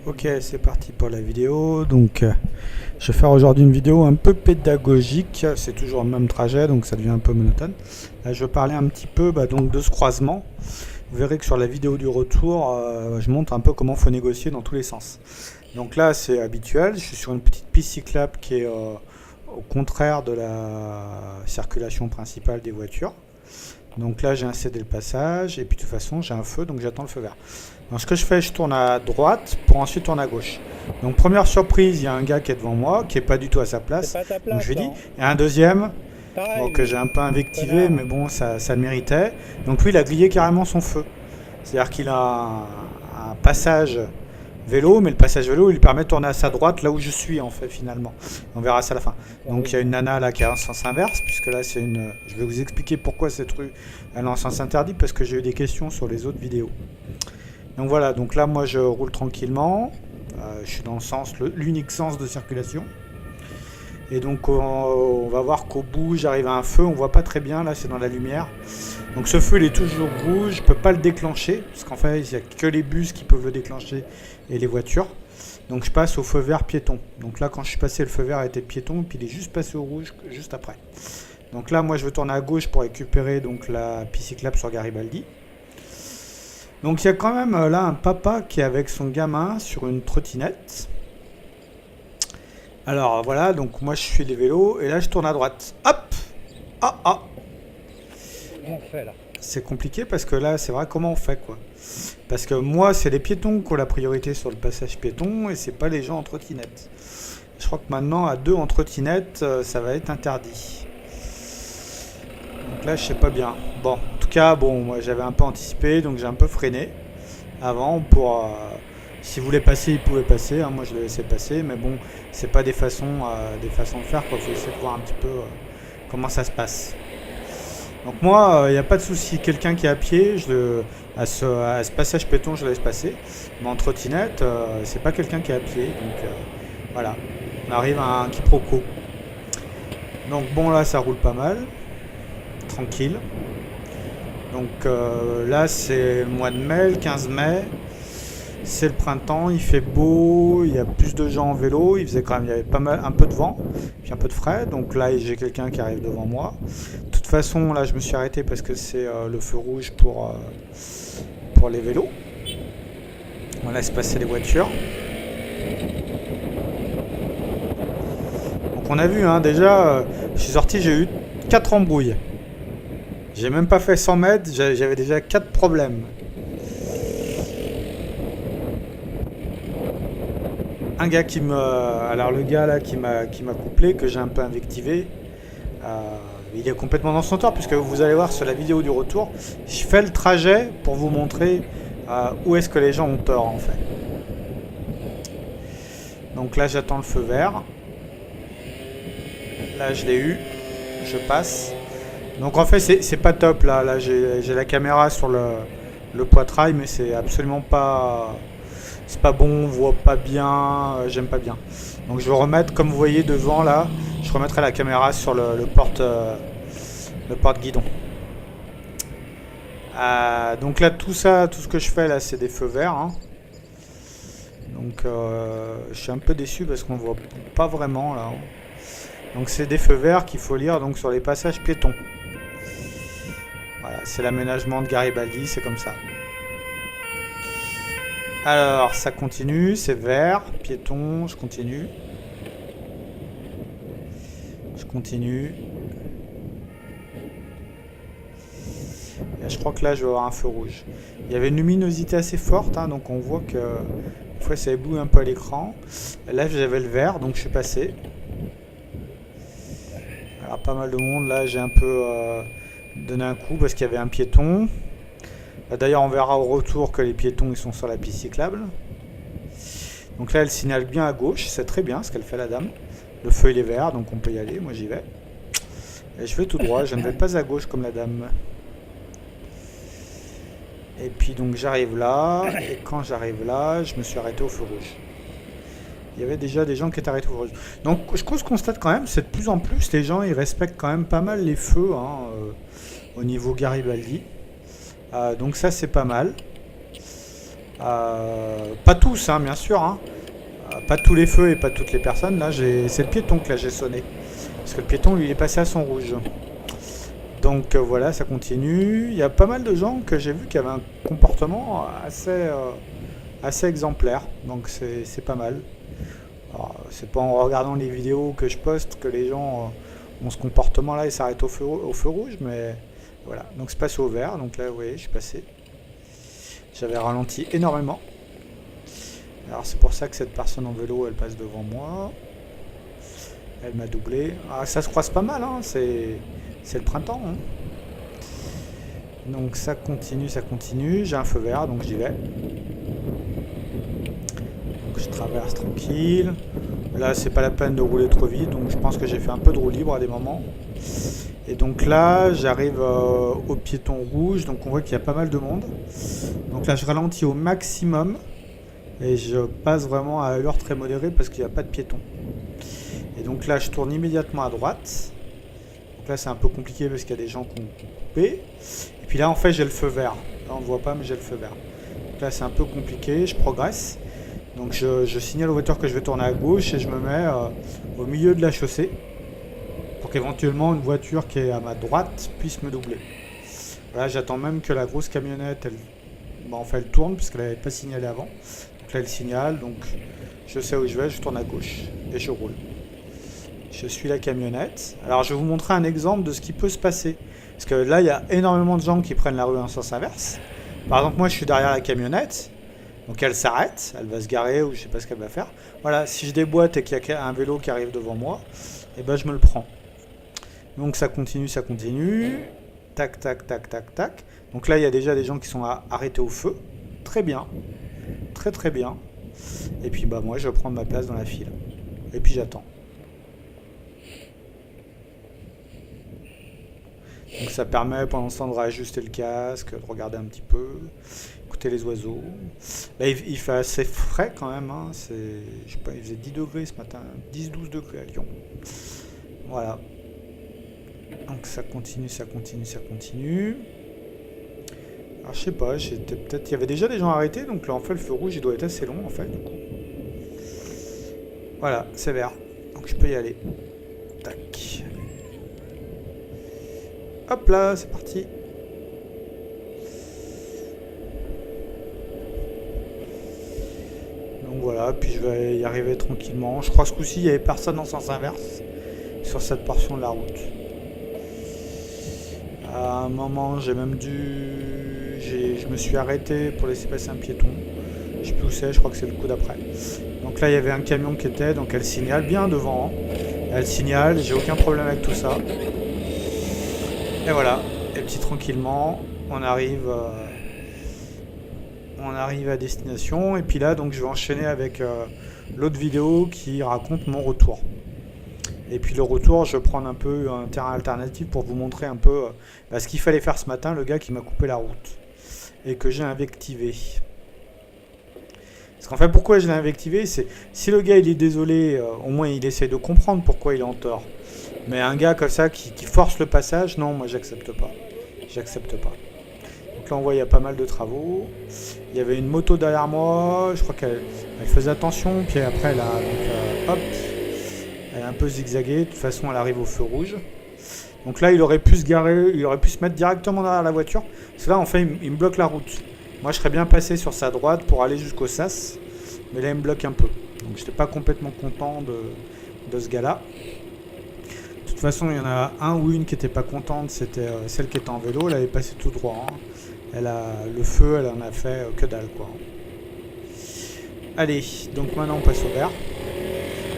Ok, c'est parti pour la vidéo. Donc, je vais faire aujourd'hui une vidéo un peu pédagogique. C'est toujours le même trajet, donc ça devient un peu monotone. Là, je vais parler un petit peu donc de ce croisement. Vous verrez que sur la vidéo du retour, je montre un peu comment il faut négocier dans tous les sens. Donc là, c'est habituel. Je suis sur une petite piste cyclable qui est au contraire de la circulation principale des voitures. Donc là, j'ai incédé le passage et puis de toute façon, j'ai un feu, donc j'attends le feu vert. Donc ce que je fais, je tourne à droite pour ensuite tourner à gauche. Donc première surprise, il y a un gars qui est devant moi, qui est pas du tout à sa C'est place. pas ta Donc je place, lui dis, non. et un deuxième, bon, que Pareil, j'ai un peu invectivé, connard. mais bon, ça le méritait. Donc lui, il a grillé carrément son feu. C'est-à-dire qu'il a un passage vélo, mais le passage vélo, il lui permet de tourner à sa droite, là où je suis en fait finalement. On verra ça à la fin. Donc il y a une nana là qui est en sens inverse, puisque là c'est une... Je vais vous expliquer pourquoi cette rue elle est en sens interdit, parce que j'ai eu des questions sur les autres vidéos. Donc voilà, donc là moi je roule tranquillement. Je suis dans le sens, l'unique sens de circulation. Et donc on va voir qu'au bout j'arrive à un feu, on voit pas très bien, là c'est dans la lumière. Donc ce feu il est toujours rouge, je peux pas le déclencher, parce qu'en fait il n'y a que les bus qui peuvent le déclencher et les voitures. Donc je passe au feu vert piéton. Donc là quand je suis passé, le feu vert était piéton, puis il est juste passé au rouge juste après. Donc là moi je veux tourner à gauche pour récupérer donc la piste cyclable sur Garibaldi. Donc il y a quand même là un papa qui est avec son gamin sur une trottinette. Alors voilà, donc moi je suis les vélos et là je tourne à droite. Hop. Ah ah. Comment on fait là? C'est compliqué parce que là c'est vrai comment on fait quoi. Parce que moi c'est les piétons qui ont la priorité sur le passage piéton et c'est pas les gens en trottinette. Je crois que maintenant à deux en trottinette ça va être interdit. Donc là je sais pas bien. Bon, en tout cas bon moi j'avais un peu anticipé donc j'ai un peu freiné avant pour si vous voulez passer, il pouvait passer. Hein, moi, je le laissais passer, mais bon, c'est pas des façons de faire. Il faut essayer de voir un petit peu comment ça se passe. Donc moi, il n'y a pas de souci. Quelqu'un qui est à pied, à ce passage péton, je le laisse passer. Mais en trottinette, c'est pas quelqu'un qui est à pied. Donc voilà, on arrive à un quiproquo. Donc bon, là, ça roule pas mal, tranquille. Donc là, c'est le mois de mai, le 15 mai. C'est le printemps, il fait beau, il y a plus de gens en vélo, il y avait pas mal, un peu de vent, puis un peu de frais, donc là j'ai quelqu'un qui arrive devant moi. De toute façon, là je me suis arrêté parce que c'est le feu rouge pour les vélos. On laisse passer les voitures. Donc on a vu, hein, déjà, je suis sorti, j'ai eu 4 embrouilles. J'ai même pas fait 100 mètres, j'avais déjà 4 problèmes. Un gars alors le gars là qui m'a couplé, que j'ai un peu invectivé, il est complètement dans son tort, puisque vous allez voir sur la vidéo du retour, je fais le trajet pour vous montrer où est-ce que les gens ont tort en fait. Donc là j'attends le feu vert. Là je l'ai eu, je passe. Donc en fait c'est pas top là j'ai la caméra sur le poitrail, mais c'est absolument pas... C'est pas bon, on voit pas bien, j'aime pas bien. Donc je vais remettre, comme vous voyez devant là, je remettrai la caméra sur le porte-guidon. Donc là tout ça, tout ce que je fais là, c'est des feux verts. Hein. Donc je suis un peu déçu parce qu'on voit pas vraiment là. Donc c'est des feux verts qu'il faut lire donc sur les passages piétons. Voilà, c'est l'aménagement de Garibaldi, c'est comme ça. Alors, ça continue, c'est vert, piéton, je continue. Je continue. Et je crois que là, je vais avoir un feu rouge. Il y avait une luminosité assez forte, hein, donc on voit que des fois, ça éblouit un peu à l'écran. Là, j'avais le vert, donc je suis passé. Alors, pas mal de monde. Là, j'ai un peu donné un coup parce qu'il y avait un piéton. D'ailleurs, on verra au retour que les piétons ils sont sur la piste cyclable. Donc là, elle signale bien à gauche. C'est très bien ce qu'elle fait, la dame. Le feu, il est vert, donc on peut y aller. Moi, j'y vais. Et je vais tout droit. Je ne vais pas à gauche comme la dame. Et puis, donc, j'arrive là. Et quand j'arrive là, je me suis arrêté au feu rouge. Il y avait déjà des gens qui étaient arrêtés au feu rouge. Donc, je constate quand même, c'est de plus en plus, les gens, ils respectent quand même pas mal les feux hein, au niveau Garibaldi. Donc ça c'est pas mal. Pas tous, hein, bien sûr. Hein. Pas tous les feux et pas toutes les personnes. Là, c'est le piéton que là j'ai sonné. Parce que le piéton, lui, il est passé à son rouge. Donc voilà, ça continue. Il y a pas mal de gens que j'ai vu qui avaient un comportement assez exemplaire. Donc c'est pas mal. C'est pas en regardant les vidéos que je poste que les gens ont ce comportement-là et s'arrêtent au feu rouge. Mais voilà, donc c'est passé au vert. Donc là, vous voyez, je suis passé. J'avais ralenti énormément. Alors c'est pour ça que cette personne en vélo, elle passe devant moi. Elle m'a doublé. Ah, ça se croise pas mal, hein. C'est le printemps. Hein. Donc ça continue, ça continue. J'ai un feu vert, donc j'y vais. Donc je traverse tranquille. Là, c'est pas la peine de rouler trop vite, donc je pense que j'ai fait un peu de roue libre à des moments. Et donc là, j'arrive au piéton rouge, donc on voit qu'il y a pas mal de monde. Donc là, je ralentis au maximum. Et je passe vraiment à allure très modérée parce qu'il n'y a pas de piéton. Et donc là, je tourne immédiatement à droite. Donc là, c'est un peu compliqué parce qu'il y a des gens qui ont coupé. Et puis là, en fait, j'ai le feu vert. Là, on ne voit pas, mais j'ai le feu vert. Donc là, c'est un peu compliqué. Je progresse. Donc je signale aux voitures que je vais tourner à gauche et je me mets au milieu de la chaussée pour qu'éventuellement une voiture qui est à ma droite puisse me doubler. Voilà, j'attends même que la grosse camionnette, elle tourne puisqu'elle n'avait pas signalé avant. Donc là, elle signale, donc je sais où je vais, je tourne à gauche et je roule. Je suis la camionnette. Alors, je vais vous montrer un exemple de ce qui peut se passer. Parce que là, il y a énormément de gens qui prennent la rue en sens inverse. Par exemple, moi, je suis derrière la camionnette. Donc, elle s'arrête. Elle va se garer ou je sais pas ce qu'elle va faire. Voilà, si je déboîte et qu'il y a un vélo qui arrive devant moi, eh ben, je me le prends. Donc, ça continue, ça continue. Tac, tac, tac, tac, tac. Donc là, il y a déjà des gens qui sont arrêtés au feu. Très bien. Très, très bien. Et puis, bah, moi, je vais prendre ma place dans la file. Et puis, j'attends. Donc ça permet pendant ce temps de réajuster le casque, de regarder un petit peu, écouter les oiseaux. Là, il fait assez frais quand même, hein. Je sais pas, il faisait 10 degrés ce matin, 10-12 degrés à Lyon. Voilà. Donc ça continue, ça continue, ça continue. Alors je sais pas, il y avait déjà des gens arrêtés, donc là en fait le feu rouge il doit être assez long en fait du coup. Voilà, c'est vert, donc je peux y aller. Tac. Hop là, c'est parti. Donc voilà, puis je vais y arriver tranquillement. Je crois que ce coup-ci, il n'y avait personne en sens inverse sur cette portion de la route. À un moment, j'ai même dû... Je me suis arrêté pour laisser passer un piéton. Je sais plus où c'est, je crois que c'est le coup d'après. Donc là, il y avait un camion qui était, donc elle signale bien devant. Elle signale, j'ai aucun problème avec tout ça. Et voilà, et petit tranquillement, on arrive à destination. Et puis là, donc je vais enchaîner avec l'autre vidéo qui raconte mon retour. Et puis le retour, je vais prendre un peu un terrain alternatif pour vous montrer un peu ce qu'il fallait faire ce matin, le gars qui m'a coupé la route et que j'ai invectivé. Parce qu'en fait, pourquoi je l'ai invectivé, c'est si le gars il est désolé, au moins il essaie de comprendre pourquoi il est en tort. Mais un gars comme ça qui force le passage, non, moi j'accepte pas. J'accepte pas. Donc là on voit il y a pas mal de travaux. Il y avait une moto derrière moi, je crois qu'elle faisait attention, puis après elle a hop, elle a un peu zigzagué, de toute façon elle arrive au feu rouge. Donc là il aurait pu se garer, il aurait pu se mettre directement derrière la voiture. Parce que là en fait il me bloque la route. Moi je serais bien passé sur sa droite pour aller jusqu'au sas, mais là il me bloque un peu. Donc j'étais pas complètement content de ce gars-là. De toute façon, il y en a un ou une qui n'était pas contente, c'était celle qui était en vélo, elle avait passé tout droit. Hein. Le feu, elle en a fait que dalle, quoi. Allez, donc maintenant on passe au vert.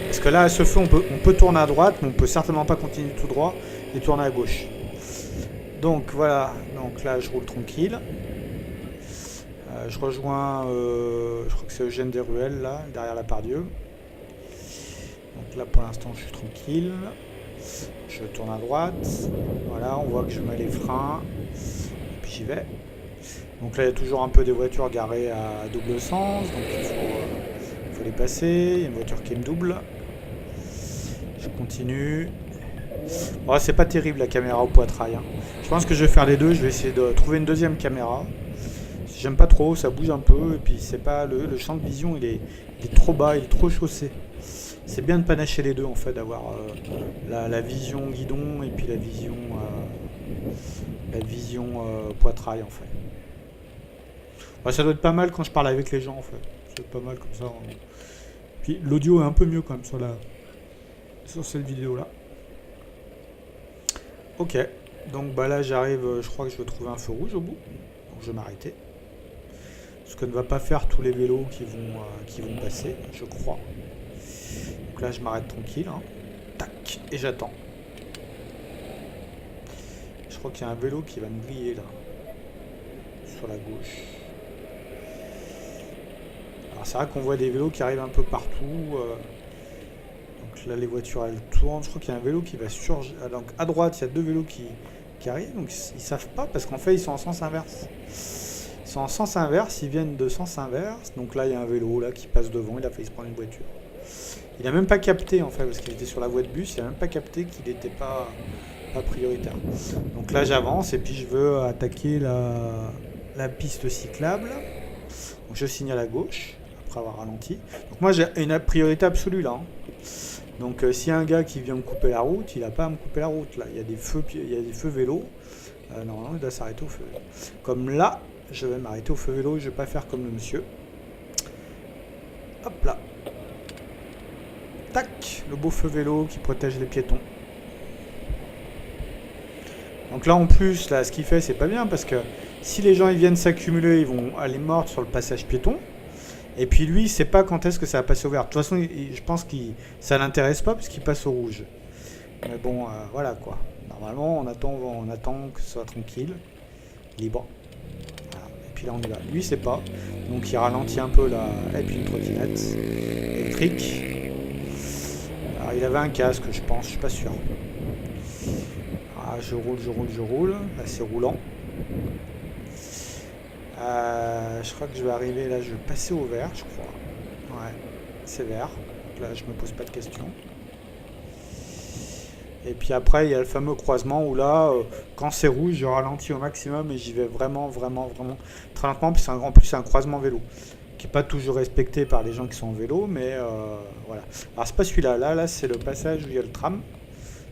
Parce que là, à ce feu, on peut tourner à droite, mais on peut certainement pas continuer tout droit et tourner à gauche. Donc voilà, donc là je roule tranquille. Je rejoins, je crois que c'est Eugène Desruelles, là, derrière la Pardieu. Donc là pour l'instant je suis tranquille. Je tourne à droite, voilà, on voit que je mets les freins, et puis j'y vais. Donc là il y a toujours un peu des voitures garées à double sens, donc il faut les passer. Il y a une voiture qui me double. Je continue. Bon, c'est pas terrible la caméra au poitrail. Hein. Je pense que je vais faire les deux, je vais essayer de trouver une deuxième caméra. J'aime pas trop, ça bouge un peu, et puis c'est pas le champ de vision, il est trop bas, il est trop chaussé. C'est bien de panacher les deux en fait, d'avoir la vision guidon et puis la vision poitrail en fait. Ouais, ça doit être pas mal quand je parle avec les gens en fait. Ça doit être pas mal comme ça. Puis l'audio est un peu mieux quand même sur cette vidéo là. Ok, donc bah là j'arrive, je crois que je vais trouver un feu rouge au bout. Donc je vais m'arrêter. Ce que ne va pas faire tous les vélos qui vont passer, je crois. Donc là je m'arrête tranquille. Hein. Tac, et j'attends. Je crois qu'il y a un vélo qui va me griller là. Sur la gauche. Alors c'est vrai qu'on voit des vélos qui arrivent un peu partout. Donc là les voitures elles tournent. Je crois qu'il y a un vélo qui va surgir. Donc à droite il y a deux vélos qui arrivent. Donc ils savent pas parce qu'en fait ils sont en sens inverse. Ils sont en sens inverse, ils viennent de sens inverse. Donc là il y a un vélo là qui passe devant. Il a failli se prendre une voiture. Il n'a même pas capté en fait parce qu'il était sur la voie de bus. Il n'a même pas capté qu'il n'était pas prioritaire. Donc là j'avance et puis je veux attaquer la piste cyclable. Donc je signale à gauche après avoir ralenti. Donc moi j'ai une priorité absolue là. Hein. Donc s'il y a un gars qui vient me couper la route, il n'a pas à me couper la route là. Il y a des feux vélos. Normalement il doit s'arrêter au feu vélo. Comme là, je vais m'arrêter au feu vélo. Je vais pas faire comme le monsieur. Hop là. Tac, le beau feu vélo qui protège les piétons. Donc là en plus, là, ce qu'il fait c'est pas bien parce que si les gens ils viennent s'accumuler, ils vont aller mordre sur le passage piéton. Et puis lui, il sait pas quand est-ce que ça va passer au vert. De toute façon, je pense que ça l'intéresse pas parce qu'il passe au rouge. Mais bon, voilà quoi. Normalement, on attend que ce soit tranquille, libre. Voilà. Et puis là on est là. Lui, il sait pas. Donc il ralentit un peu là. Et puis une trottinette électrique. Alors il avait un casque, je pense, je suis pas sûr. Ah, je roule. Là, c'est roulant. Je crois que je vais arriver là, je vais passer au vert, je crois. Ouais, c'est vert. Donc là, je me pose pas de questions. Et puis après, il y a le fameux croisement où là, quand c'est rouge, je ralentis au maximum et j'y vais vraiment très lentement. Puis en plus, c'est un croisement vélo qui n'est pas toujours respecté par les gens qui sont en vélo, mais voilà. Alors, c'est pas celui-là. Là, c'est le passage où il y a le tram.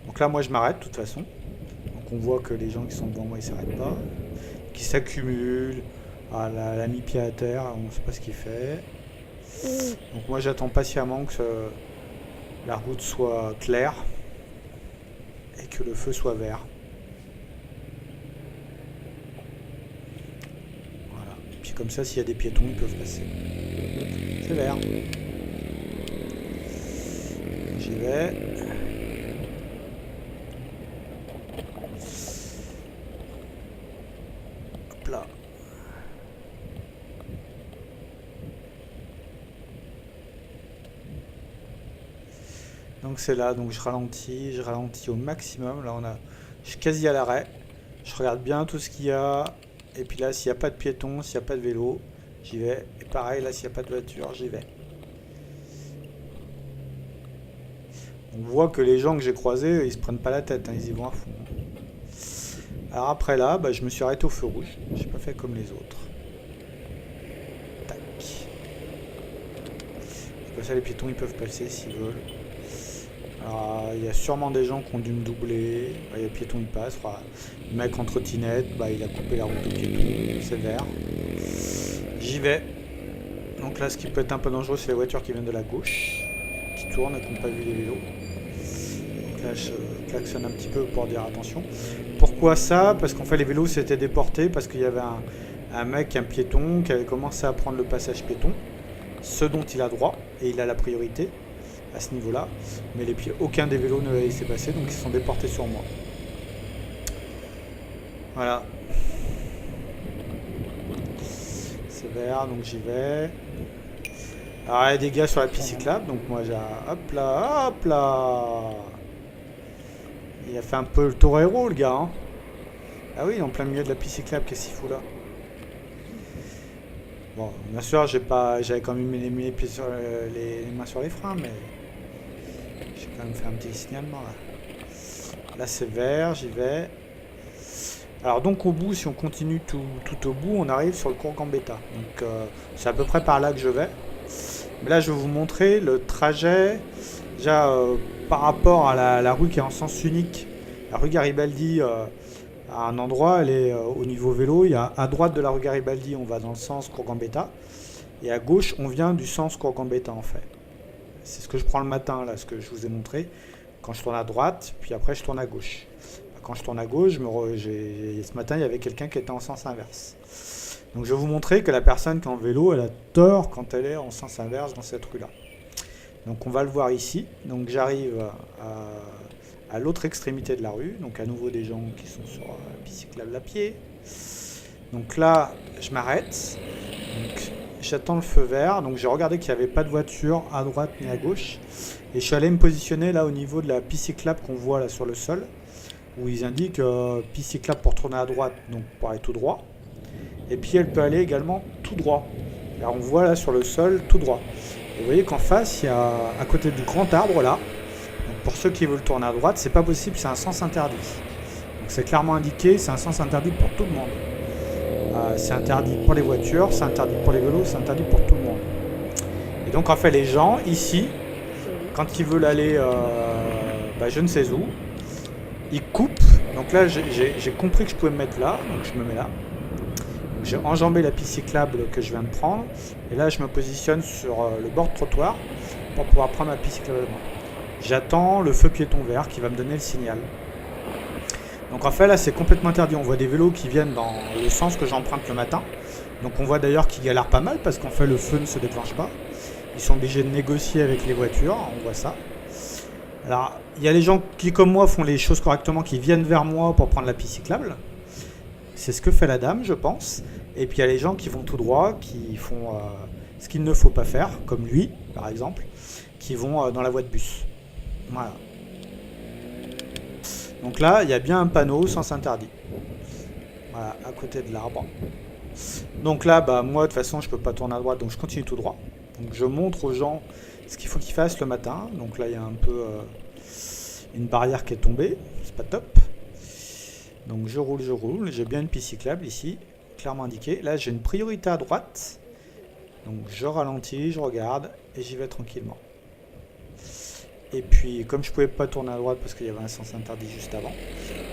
Donc là, moi, je m'arrête de toute façon. Donc on voit que les gens qui sont devant moi, ils s'arrêtent pas. Qui s'accumulent. Ah, la mi-pied à terre, on ne sait pas ce qu'il fait. Donc moi, j'attends patiemment que la route soit claire et que le feu soit vert. Voilà. Puis comme ça, s'il y a des piétons, ils peuvent passer. C'est vert. J'y vais. Hop là. Donc c'est là, donc je ralentis au maximum. Là je suis quasi à l'arrêt. Je regarde bien tout ce qu'il y a. Et puis là, s'il n'y a pas de piéton, s'il n'y a pas de vélo, j'y vais. Et pareil, là, s'il n'y a pas de voiture, j'y vais. On voit que les gens que j'ai croisés, ils se prennent pas la tête, hein, ils y vont à fond. Alors après là, je me suis arrêté au feu rouge. J'ai pas fait comme les autres. Tac. Comme ça, les piétons, ils peuvent passer s'ils veulent. Alors, il y a sûrement des gens qui ont dû me doubler. Il y a le piéton, il passe. Enfin, le mec en trottinette, il a coupé la route au piéton. C'est vert. J'y vais. Donc là, ce qui peut être un peu dangereux, c'est les voitures qui viennent de la gauche, qui tournent et qui n'ont pas vu les vélos. Donc là, je klaxonne un petit peu pour dire attention. Pourquoi ça? Parce qu'en fait, les vélos s'étaient déportés parce qu'il y avait un mec, un piéton, qui avait commencé à prendre le passage piéton, ce dont il a droit, et il a la priorité à ce niveau-là, mais aucun des vélos ne l'a laissé passer, donc ils se sont déportés sur moi. Voilà. C'est vert, donc j'y vais. Alors il y a des gars sur la piste cyclable, donc moi j'ai... Hop là. Il a fait un peu le torero le gars, hein. Ah oui, en plein milieu de la piste cyclable, qu'est-ce qu'il fout là? Bon, bien sûr, j'avais quand même mis les pieds sur les mains sur les freins, mais j'ai quand même fait un petit signalement là. Là c'est vert, j'y vais. Alors donc au bout, si on continue tout au bout, on arrive sur le cours Gambetta. Donc c'est à peu près par là que je vais. Mais là je vais vous montrer le trajet. Déjà par rapport à la rue qui est en sens unique, la rue Garibaldi, à un endroit, elle est au niveau vélo. Il y a à droite de la rue Garibaldi, on va dans le sens cours Gambetta. Et à gauche, on vient du sens cours Gambetta en fait. C'est ce que je prends le matin, là, ce que je vous ai montré. Quand je tourne à droite, puis après je tourne à gauche. Quand je tourne à gauche, ce matin, il y avait quelqu'un qui était en sens inverse. Donc je vais vous montrer que la personne qui est en vélo, elle a tort quand elle est en sens inverse dans cette rue-là. Donc on va le voir ici. Donc j'arrive à l'autre extrémité de la rue. Donc à nouveau des gens qui sont sur la piste cyclable à pied. Donc là, je m'arrête. Donc j'attends le feu vert. Donc j'ai regardé qu'il n'y avait pas de voiture à droite ni à gauche. Et je suis allé me positionner là au niveau de la piste cyclable qu'on voit là sur le sol. Où ils indiquent piste cyclable pour tourner à droite, donc pour aller tout droit. Et puis elle peut aller également tout droit. Alors on voit là sur le sol tout droit. Et vous voyez qu'en face, il y a à côté du grand arbre là. Donc pour ceux qui veulent tourner à droite, c'est pas possible, c'est un sens interdit. Donc c'est clairement indiqué, c'est un sens interdit pour tout le monde. C'est interdit pour les voitures, c'est interdit pour les vélos, c'est interdit pour tout le monde. Et donc en fait les gens ici, quand ils veulent aller je ne sais où, ils coupent. Donc là j'ai compris que je pouvais me mettre là, donc je me mets là. J'ai enjambé la piste cyclable que je viens de prendre et là je me positionne sur le bord de trottoir pour pouvoir prendre ma piste cyclable. J'attends le feu piéton vert qui va me donner le signal. Donc en fait là c'est complètement interdit, on voit des vélos qui viennent dans le sens que j'emprunte le matin. Donc on voit d'ailleurs qu'ils galèrent pas mal parce qu'en fait le feu ne se déclenche pas. Ils sont obligés de négocier avec les voitures, on voit ça. Alors il y a les gens qui comme moi font les choses correctement, qui viennent vers moi pour prendre la piste cyclable. C'est ce que fait la dame, je pense. Et puis il y a les gens qui vont tout droit, qui font ce qu'il ne faut pas faire, comme lui, par exemple, qui vont dans la voie de bus. Voilà. Donc là, il y a bien un panneau sens interdit. Voilà, à côté de l'arbre. Donc là, moi, de toute façon, je ne peux pas tourner à droite, donc je continue tout droit. Donc je montre aux gens ce qu'il faut qu'ils fassent le matin. Donc là, il y a un peu une barrière qui est tombée. C'est pas top. Donc je roule, j'ai bien une piste cyclable ici, clairement indiquée. Là j'ai une priorité à droite, donc je ralentis, je regarde et j'y vais tranquillement. Et puis comme je pouvais pas tourner à droite parce qu'il y avait un sens interdit juste avant,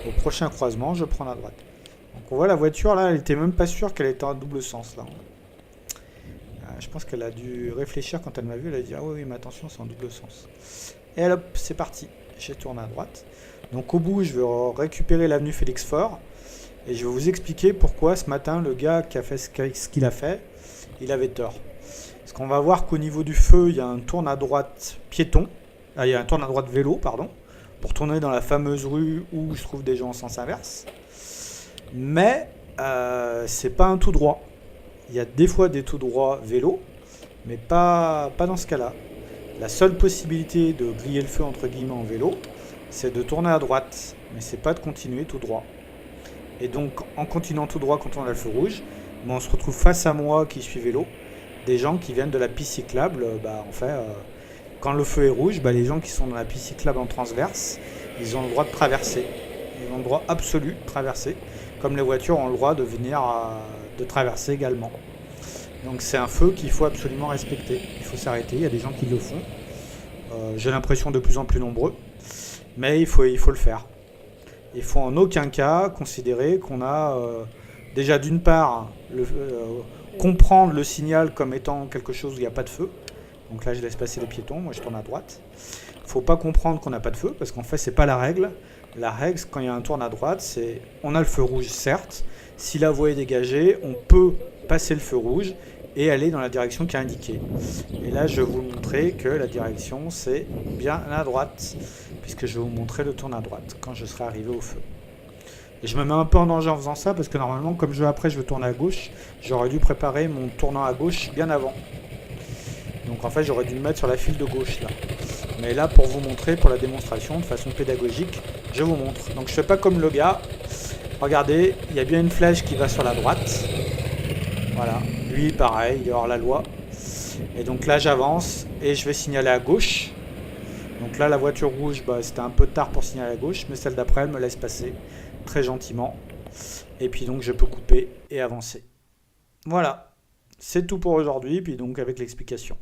au prochain croisement je prends à droite. Donc on voit la voiture là, elle était même pas sûre qu'elle était en double sens là. Je pense qu'elle a dû réfléchir quand elle m'a vu, elle a dit ah oui mais attention c'est en double sens. Et hop, c'est parti, j'ai tourné à droite. Donc au bout, je vais récupérer l'avenue Félix Faure et je vais vous expliquer pourquoi ce matin, le gars qui a fait ce qu'il a fait, il avait tort. Parce qu'on va voir qu'au niveau du feu, il y a un tourne à droite piéton, il y a un tourne à droite vélo, pardon, pour tourner dans la fameuse rue où je trouve des gens en sens inverse. Mais c'est pas un tout droit. Il y a des fois des tout droits vélo, mais pas dans ce cas-là. La seule possibilité de griller le feu entre guillemets en vélo, c'est de tourner à droite, mais c'est pas de continuer tout droit. Et donc en continuant tout droit quand on a le feu rouge, on se retrouve face à moi qui suis vélo, des gens qui viennent de la piste cyclable. Quand le feu est rouge, les gens qui sont dans la piste cyclable en transverse, ils ont le droit de traverser. Ils ont le droit absolu de traverser, comme les voitures ont le droit de venir de traverser également. Donc c'est un feu qu'il faut absolument respecter. Il faut s'arrêter, il y a des gens qui le font. J'ai l'impression de plus en plus nombreux. Mais il faut le faire. Il faut en aucun cas considérer qu'on a déjà d'une part comprendre le signal comme étant quelque chose où il n'y a pas de feu. Donc là je laisse passer les piétons, moi je tourne à droite. Il ne faut pas comprendre qu'on n'a pas de feu parce qu'en fait c'est pas la règle. La règle quand il y a un tourne à droite, c'est on a le feu rouge certes. Si la voie est dégagée, on peut passer le feu rouge et aller dans la direction qui est indiquée. Et là je vais vous montrer que la direction c'est bien à droite, puisque je vais vous montrer le tourne à droite quand je serai arrivé au feu. Et je me mets un peu en danger en faisant ça parce que normalement comme je veux tourner à gauche, j'aurais dû préparer mon tournant à gauche bien avant. Donc en fait j'aurais dû me mettre sur la file de gauche là. Mais là pour vous montrer, pour la démonstration de façon pédagogique, je vous montre. Donc je fais pas comme le gars. Regardez, il y a bien une flèche qui va sur la droite. Voilà, lui pareil, il est hors la loi. Et donc là j'avance et je vais signaler à gauche. Donc là la voiture rouge, c'était un peu tard pour signaler à gauche, mais celle d'après elle me laisse passer très gentiment. Et puis donc je peux couper et avancer. Voilà, c'est tout pour aujourd'hui, puis donc avec l'explication.